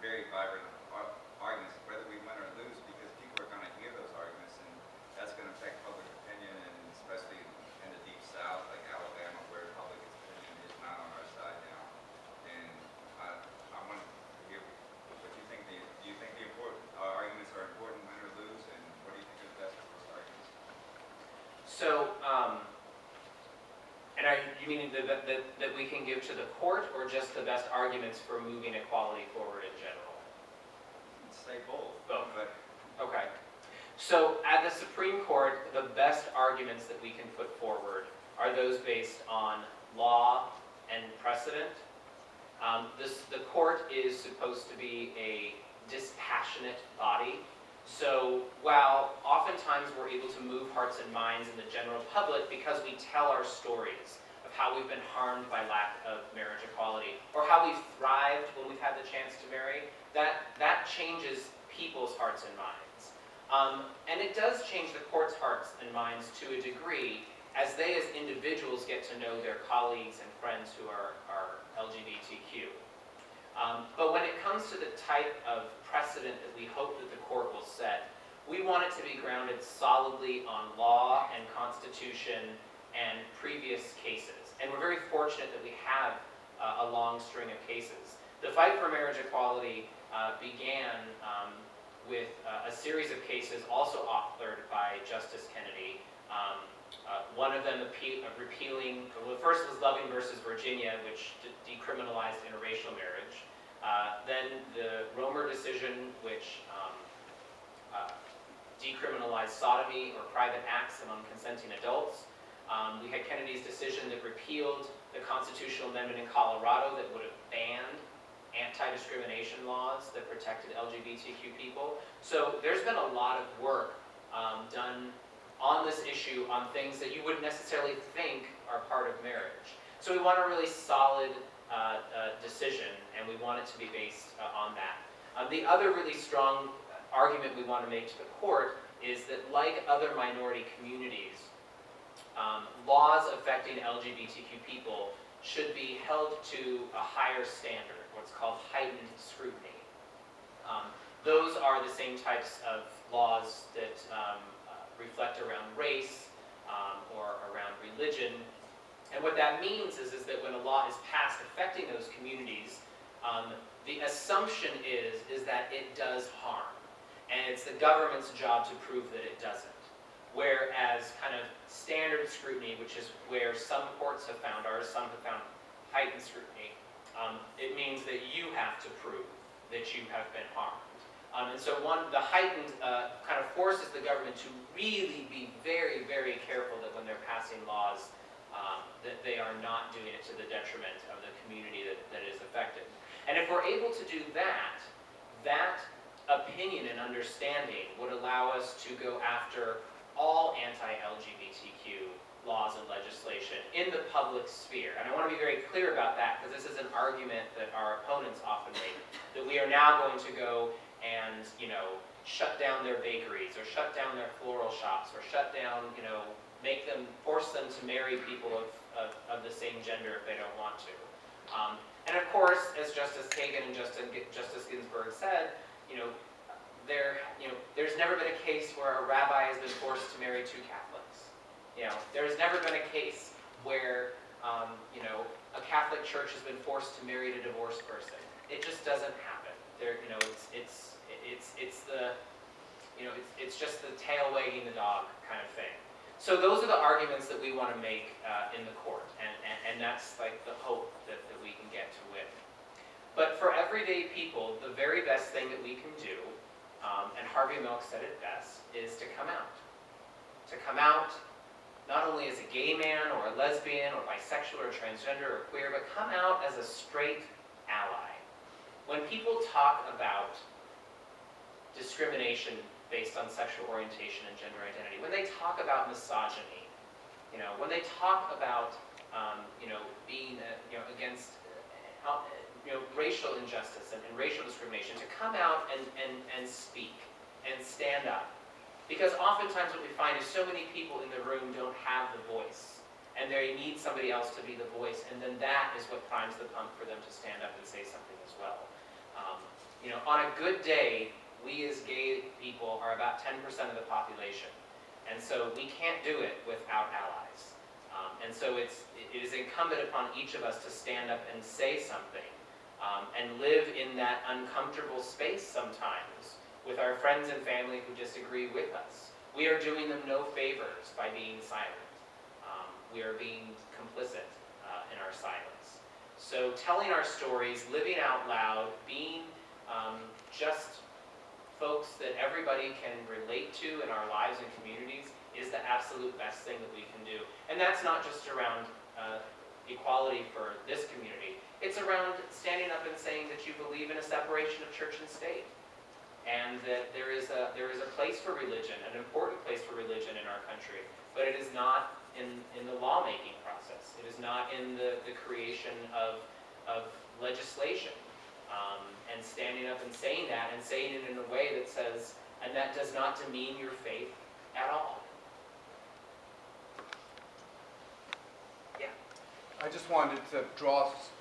very vibrant arguments, whether we win or lose, because people are going to hear those arguments, and that's going to affect public opinion, and especially in the Deep South, like Alabama, where public opinion is not on our side now. And I want to hear what you think. Do you think the important arguments are important, win or lose, and what do you think is best for those arguments? So, and you meaning that we can give to the court, or just the best arguments for moving equality forward in general? Say both. Both. But okay. So at the Supreme Court, the best arguments that we can put forward are those based on law and precedent. The court is supposed to be a dispassionate body. So while oftentimes we're able to move hearts and minds in the general public because we tell our stories of how we've been harmed by lack of marriage equality, or how we've thrived when we've had the chance to marry, that changes people's hearts and minds. And it does change the court's hearts and minds to a degree as they as individuals get to know their colleagues and friends who are LGBTQ. But when it comes to the type of precedent that we hope that the court will set, we want it to be grounded solidly on law and constitution and previous cases. And we're very fortunate that we have a long string of cases. The fight for marriage equality began with a series of cases also authored by Justice Kennedy. One of them repealing, well, the first was Loving versus Virginia, which decriminalized interracial marriage. Then the Romer decision, which decriminalized sodomy or private acts among consenting adults. We had Kennedy's decision that repealed the constitutional amendment in Colorado that would have banned anti-discrimination laws that protected LGBTQ people. So there's been a lot of work done on this issue on things that you wouldn't necessarily think are part of marriage. So we want a really solid decision, and we want it to be based on that. The other really strong argument we want to make to the court is that, like other minority communities, laws affecting LGBTQ people should be held to a higher standard, what's called heightened scrutiny. Those are the same types of laws that reflect around race or around religion. And what that means is that when a law is passed affecting those communities, the assumption is that it does harm. And it's the government's job to prove that it doesn't. Whereas kind of standard scrutiny, which is where some courts have found ours, some have found heightened scrutiny, it means that you have to prove that you have been harmed. And so the heightened kind of forces the government to really be very, very careful that when they're passing laws, that they are not doing it to the detriment of the community that is affected. And if we're able to do that, that opinion and understanding would allow us to go after all anti-LGBTQ laws and legislation in the public sphere. And I want to be very clear about that, because this is an argument that our opponents often make, that we are now going to go and, shut down their bakeries, or shut down their floral shops, or shut down, force them to marry people of the same gender if they don't want to. And of course, as Justice Kagan and Justice Ginsburg said, there's never been a case where a rabbi has been forced to marry two Catholics. There's never been a case where a Catholic church has been forced to marry a divorced person. It just doesn't happen. It's just the tail wagging the dog kind of thing. So those are the arguments that we want to make in the court, and that's like the hope that we can get to win. But for everyday people, the very best thing that we can do, and Harvey Milk said it best, is to come out. To come out not only as a gay man or a lesbian or bisexual or transgender or queer, but come out as a straight ally. When people talk about discrimination based on sexual orientation and gender identity, when they talk about misogyny, when they talk about being against racial injustice and racial discrimination, to come out and speak and stand up. Because oftentimes what we find is so many people in the room don't have the voice, and they need somebody else to be the voice, and then that is what primes the pump for them to stand up and say something as well. You know, on a good day, we as gay people are about 10% of the population. And so we can't do it without allies. And so it is incumbent upon each of us to stand up and say something and live in that uncomfortable space sometimes with our friends and family who disagree with us. We are doing them no favors by being silent. We are being complicit in our silence. So telling our stories, living out loud, being just folks that everybody can relate to in our lives and communities is the absolute best thing that we can do. And that's not just around equality for this community. It's around standing up and saying that you believe in a separation of church and state. And that there is a place for religion, an important place for religion in our country, but it is not in the lawmaking process. It is not in the creation of legislation. And standing up and saying that, and saying it in a way that says, and that does not demean your faith at all. Yeah. I just wanted to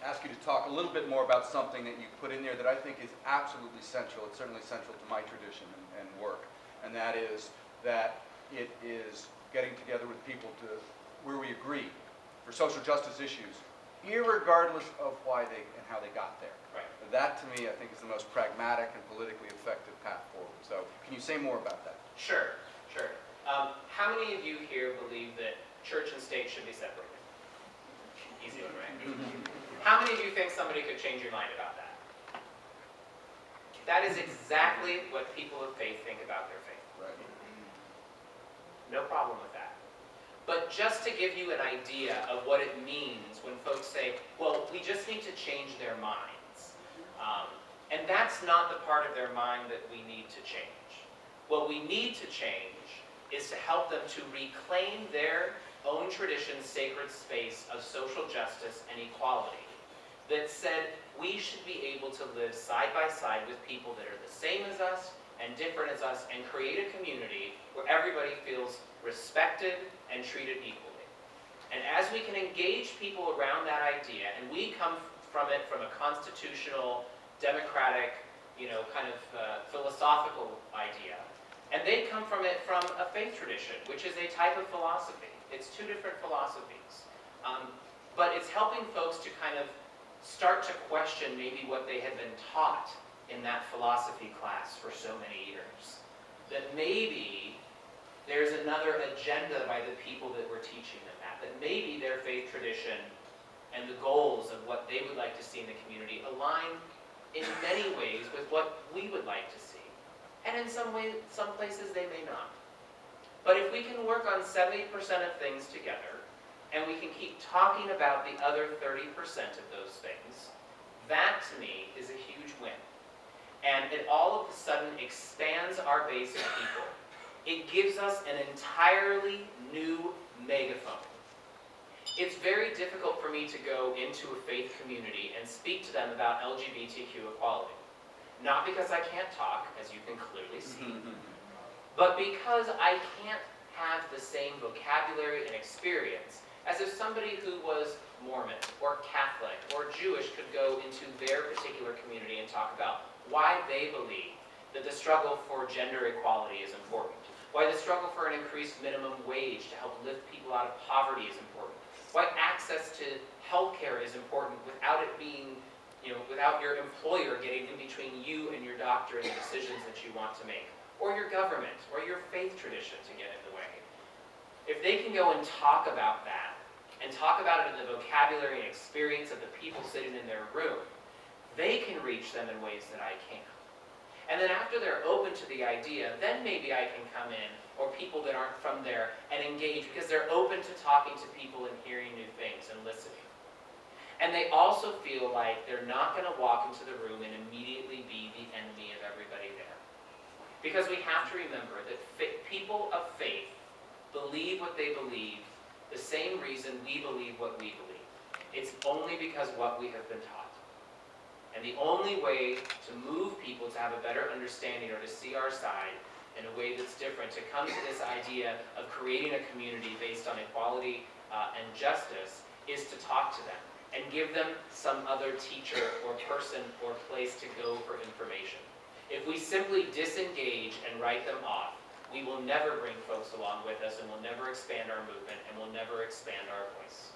ask you to talk a little bit more about something that you put in there that I think is absolutely central. It's certainly central to my tradition and work, and that is that it is getting together with people where we agree for social justice issues, irregardless of why and how they got there. Right. That, to me, I think is the most pragmatic and politically effective path forward. So, can you say more about that? Sure, sure. How many of you here believe that church and state should be separated? Easy one, right? How many of you think somebody could change your mind about that? That is exactly what people of faith think about their faith. Right. No problem with that. But just to give you an idea of what it means when folks say, well, we just need to change their minds. And that's not the part of their mind that we need to change. What we need to change is to help them to reclaim their own tradition's sacred space of social justice and equality that said we should be able to live side by side with people that are the same as us and different as us and create a community where everybody feels respected and treated equally. And as we can engage people around that idea, and we come from it from a constitutional, democratic, kind of philosophical idea, and they come from it from a faith tradition, which is a type of philosophy. It's two different philosophies. But it's helping folks to kind of start to question maybe what they had been taught in that philosophy class for so many years. That maybe there's another agenda by the people that were teaching them that. That maybe their faith tradition and the goals of what they would like to see in the community align in many ways with what we would like to see. And in some places they may not. But if we can work on 70% of things together, and we can keep talking about the other 30% of those things, that to me is a huge win. And it all of a sudden expands our base of people. It gives us an entirely new megaphone. It's very difficult for me to go into a faith community and speak to them about LGBTQ equality. Not because I can't talk, as you can clearly see, but because I can't have the same vocabulary and experience as if somebody who was Mormon or Catholic or Jewish could go into their particular community and talk about why they believe that the struggle for gender equality is important, why the struggle for an increased minimum wage to help lift people out of poverty is important, why access to healthcare is important without it being, without your employer getting in between you and your doctor and the decisions that you want to make, or your government, or your faith tradition to get in the way. If they can go and talk about that, and talk about it in the vocabulary and experience of the people sitting in their room, they can reach them in ways that I can't. And then after they're open to the idea, then maybe I can come in, or people that aren't from there, and engage because they're open to talking to people and hearing new things and listening. And they also feel like they're not going to walk into the room and immediately be the enemy of everybody there. Because we have to remember that people of faith believe what they believe the same reason we believe what we believe. It's only because what we have been taught. And the only way to move people to have a better understanding or to see our side in a way that's different, to come to this idea of creating a community based on equality and justice, is to talk to them and give them some other teacher or person or place to go for information. If we simply disengage and write them off, we will never bring folks along with us, and we'll never expand our movement, and we'll never expand our voice.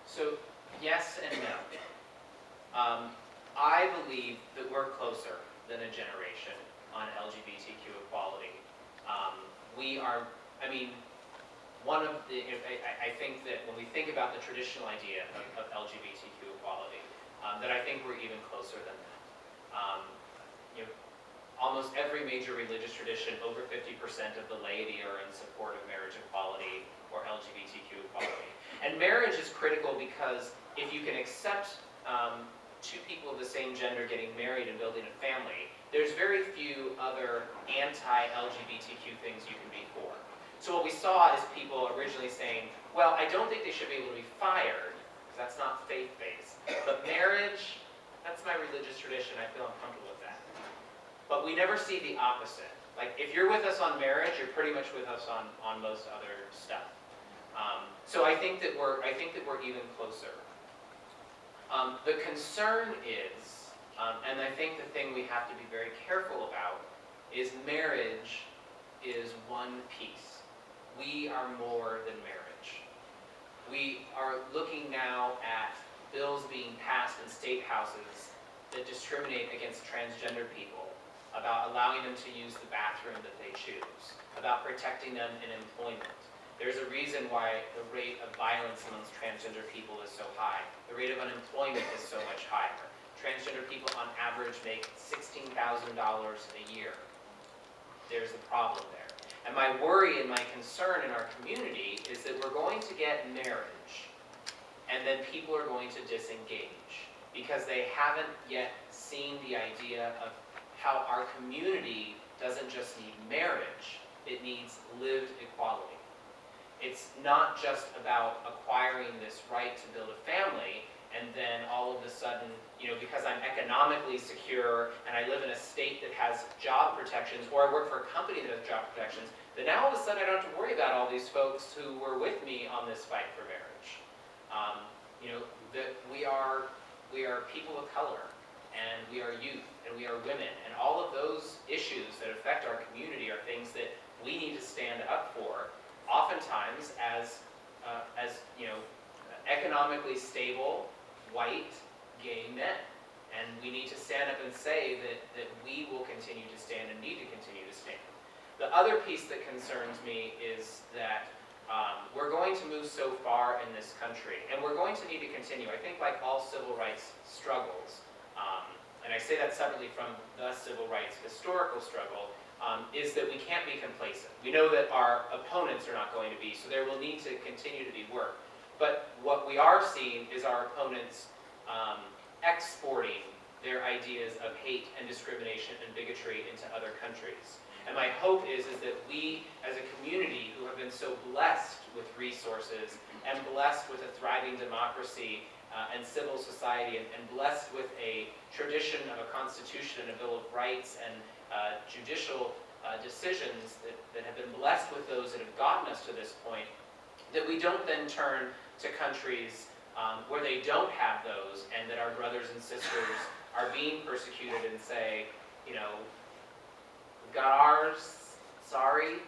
So, yes and no. I believe that we're closer than a generation on LGBTQ equality. We are, I mean, one of the, I think that when we think about the traditional idea of LGBTQ equality, that I think we're even closer than that. You know, almost every major religious tradition, over 50% of the laity are in support of marriage equality or LGBTQ equality. And marriage is critical because if you can accept two people of the same gender getting married and building a family, there's very few other anti-LGBTQ things you can be for. So what we saw is people originally saying, well, I don't think they should be able to be fired, because that's not faith-based, but marriage, that's my religious tradition, I feel uncomfortable with that. But we never see the opposite. Like, if you're with us on marriage, you're pretty much with us on most other stuff. So I think that we're even closer. The concern is, and I think the thing we have to be very careful about, is marriage is one piece. We are more than marriage. We are looking now at bills being passed in state houses that discriminate against transgender people, about allowing them to use the bathroom that they choose, about protecting them in employment. There's a reason why the rate of violence amongst transgender people is so high. The rate of unemployment is so much higher. Transgender people on average make $16,000 a year. There's a problem there. And my worry and my concern in our community is that we're going to get marriage, and then people are going to disengage because they haven't yet seen the idea of how our community doesn't just need marriage, it needs lived equality. It's not just about acquiring this right to build a family, and then all of a sudden, you know, because I'm economically secure and I live in a state that has job protections, or I work for a company that has job protections, then now all of a sudden I don't have to worry about all these folks who were with me on this fight for marriage. You know, that we are people of color, and we are youth, and we are women, and all of those issues that affect our community are things that we need to stand up for. Oftentimes, as you know, economically stable, white, gay men. And we need to stand up and say that we will continue to stand and need to continue to stand. The other piece that concerns me is that we're going to move so far in this country, and we're going to need to continue. I think like all civil rights struggles, and I say that separately from the civil rights historical struggle, is that we can't be complacent. We know that our opponents are not going to be, so there will need to continue to be work. But what we are seeing is our opponents exporting their ideas of hate and discrimination and bigotry into other countries. And my hope is that we, as a community who have been so blessed with resources and blessed with a thriving democracy and civil society and blessed with a tradition of a constitution and a Bill of Rights and judicial decisions that have been blessed with those that have gotten us to this point, that we don't then turn to countries where they don't have those and that our brothers and sisters are being persecuted and say, you know, we've got ours, sorry,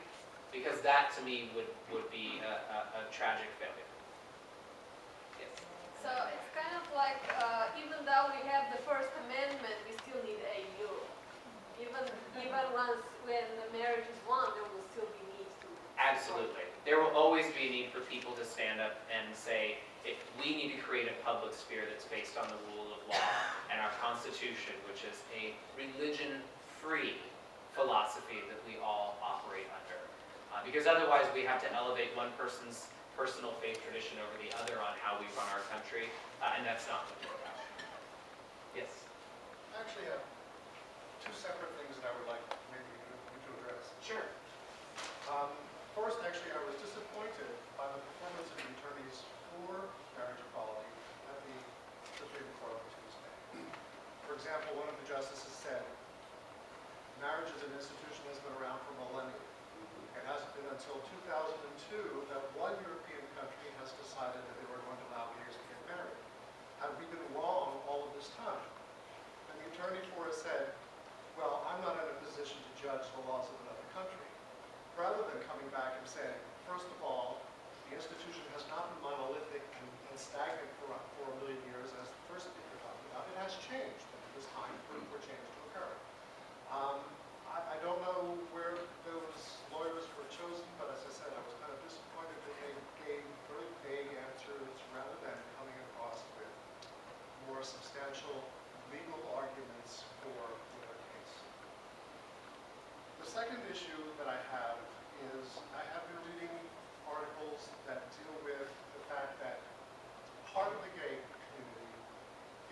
because that to me would be a tragic failure. Yes. So it's kind of like, even though we have the First Amendment, we still need AU. Even once when the marriage is won, there will still be needs to. Absolutely. There will always be a need for people to stand up and say, we need to create a public sphere that's based on the rule of law and our Constitution, which is a religion-free philosophy that we all operate under. Because otherwise we have to elevate one person's personal faith tradition over the other on how we run our country, and that's not what we're about. Yes? Actually, two separate things that I would like maybe you to address. Sure. First, actually, I was disappointed by the performance of the attorneys for marriage equality at the Supreme Court on Tuesday. For example, one of the justices said, marriage as an institution has been around for millennia. It hasn't been until 2002 that one European country has decided that they were going to allow gays to get married. Have we been wrong all of this time? And the attorney for us said, well, I'm not in a position to judge the laws of another country. Rather than coming back and saying, first of all, the institution has not been monolithic and stagnant for a million years, as the first speaker talked about. It has changed, and it is time for change to occur. I don't know where those lawyers were chosen, but as I said, I was kind of disappointed that they gave very vague answers rather than coming across with more substantial legal arguments for their case. The second issue that I have is I have been reading articles that deal with the fact that part of the gay community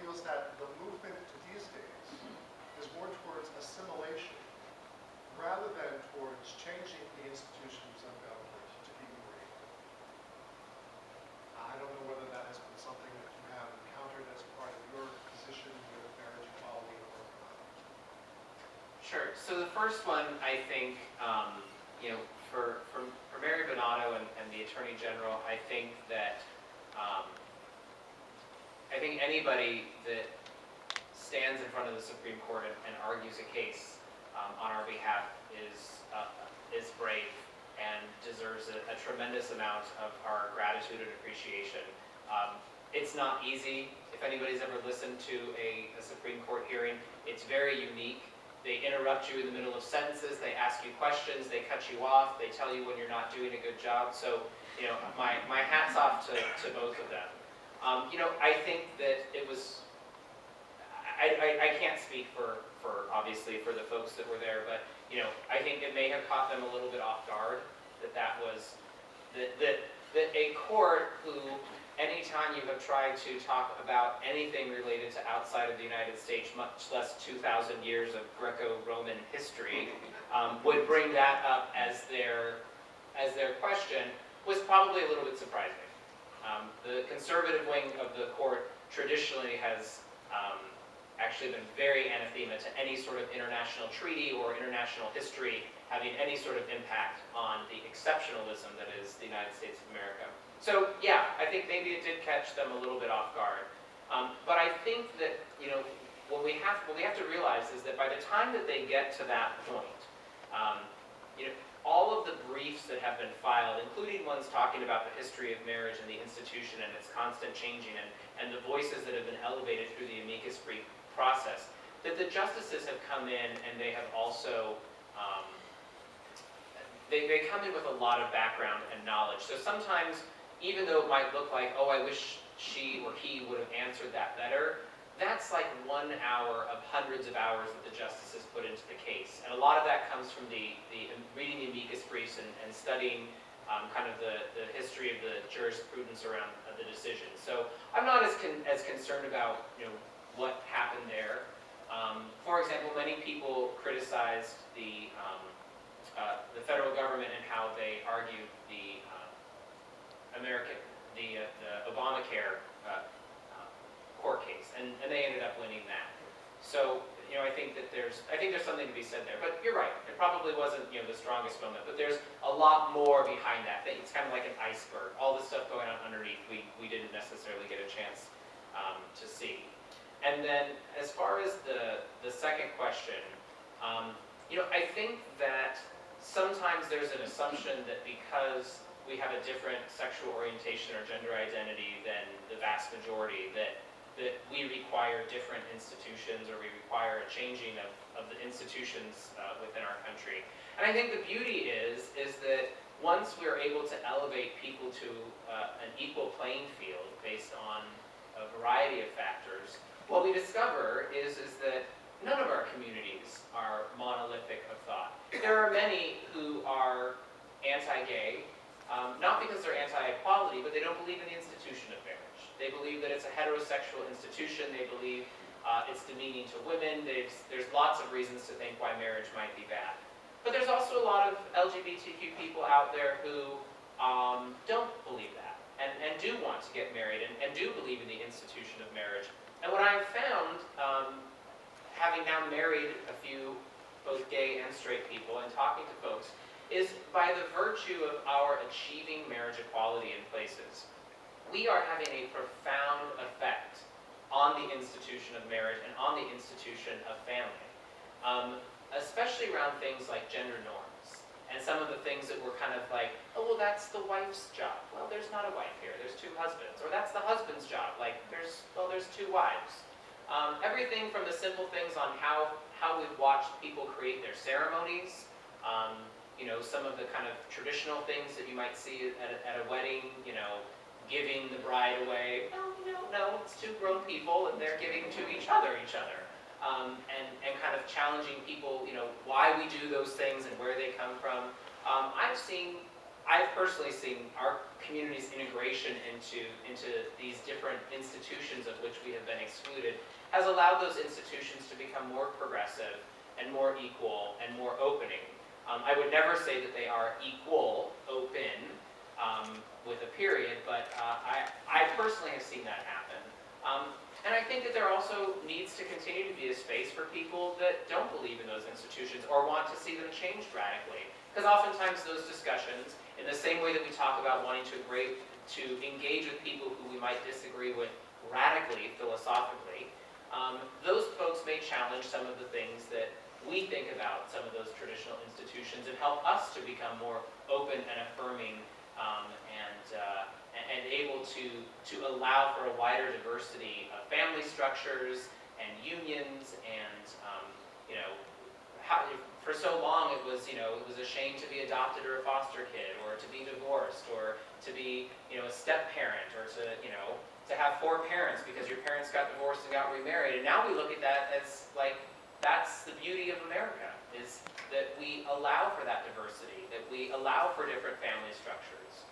feels that the movement to these days is more towards assimilation rather than towards changing the institutions of government to be more equal. I don't know whether that has been something that you have encountered as part of your position with marriage equality or not. Sure. So the first one, I think, for Mary Bonato and the Attorney General, I think that I think anybody that stands in front of the Supreme Court and argues a case on our behalf is brave and deserves a tremendous amount of our gratitude and appreciation. It's not easy. If anybody's ever listened to a Supreme Court hearing, it's very unique. They interrupt you in the middle of sentences, they ask you questions, they cut you off, they tell you when you're not doing a good job. So, my hat's off to both of them. I think that it was, I can't speak for obviously for the folks that were there, but I think it may have caught them a little bit off guard that a court who, anytime you have tried to talk about anything related to outside of the United States, much less 2,000 years of Greco-Roman history, would bring that up as their question, was probably a little bit surprising. The conservative wing of the court traditionally has actually been very anathema to any sort of international treaty or international history having any sort of impact on the exceptionalism that is the United States of America. So yeah, I think maybe it did catch them a little bit off guard. But I think that what we have to realize is that by the time that they get to that point, all of the briefs that have been filed, including ones talking about the history of marriage and the institution and its constant changing, and the voices that have been elevated through the amicus brief process, that the justices have come in and they have also they come in with a lot of background and knowledge. So sometimes, even though it might look like, oh, I wish she or he would have answered that better, that's like 1 hour of hundreds of hours that the justices put into the case. And a lot of that comes from the reading the amicus briefs and studying kind of the history of the jurisprudence around the decision. So I'm not as concerned about what happened there. For example, many people criticized the federal government and how they argued the Obamacare court case, and they ended up winning that. So I think that there's something to be said there. But you're right, it probably wasn't the strongest moment, but there's a lot more behind that. It's kind of like an iceberg. All the stuff going on underneath, we didn't necessarily get a chance to see. And then as far as the second question, I think that sometimes there's an assumption that because we have a different sexual orientation or gender identity than the vast majority, that that we require different institutions, or we require a changing of the institutions within our country. And I think the beauty is that once we're able to elevate people to an equal playing field based on a variety of factors, what we discover is that none of our communities are monolithic of thought. There are many who are anti-gay, not because they're anti-equality, but they don't believe in the institution of marriage. They believe that it's a heterosexual institution. They believe it's demeaning to women. There's lots of reasons to think why marriage might be bad. But there's also a lot of LGBTQ people out there who don't believe that and do want to get married and do believe in the institution of marriage. And what I've found, having now married a few both gay and straight people and talking to folks, is by the virtue of our achieving marriage equality in places, we are having a profound effect on the institution of marriage and on the institution of family, especially around things like gender norms and some of the things that were kind of like, oh, well, that's the wife's job. Well, there's not a wife here. There's two husbands. Or that's the husband's job. Like, there's two wives. Everything from the simple things on how we've watched people create their ceremonies, you know, some of the kind of traditional things that you might see at a wedding, you know, giving the bride away. No, it's two grown people and they're giving to each other. And kind of challenging people, you know, why we do those things and where they come from. I've personally seen our community's integration into these different institutions of which we have been excluded has allowed those institutions to become more progressive and more equal and more opening. I would never say that they are equal, open, with a period, but I personally have seen that happen. And I think that there also needs to continue to be a space for people that don't believe in those institutions or want to see them changed radically. Because oftentimes those discussions, in the same way that we talk about wanting to engage with people who we might disagree with radically, philosophically, those folks may challenge some of the things that we think about some of those traditional institutions and help us to become more open and affirming and able to allow for a wider diversity of family structures and unions and, you know, for so long it was a shame to be adopted or a foster kid or to be divorced or to be, you know, a step parent or to have 4 parents because your parents got divorced and got remarried. And now we look at that as like, that's the beauty of America, is that we allow for that diversity, that we allow for different family structures.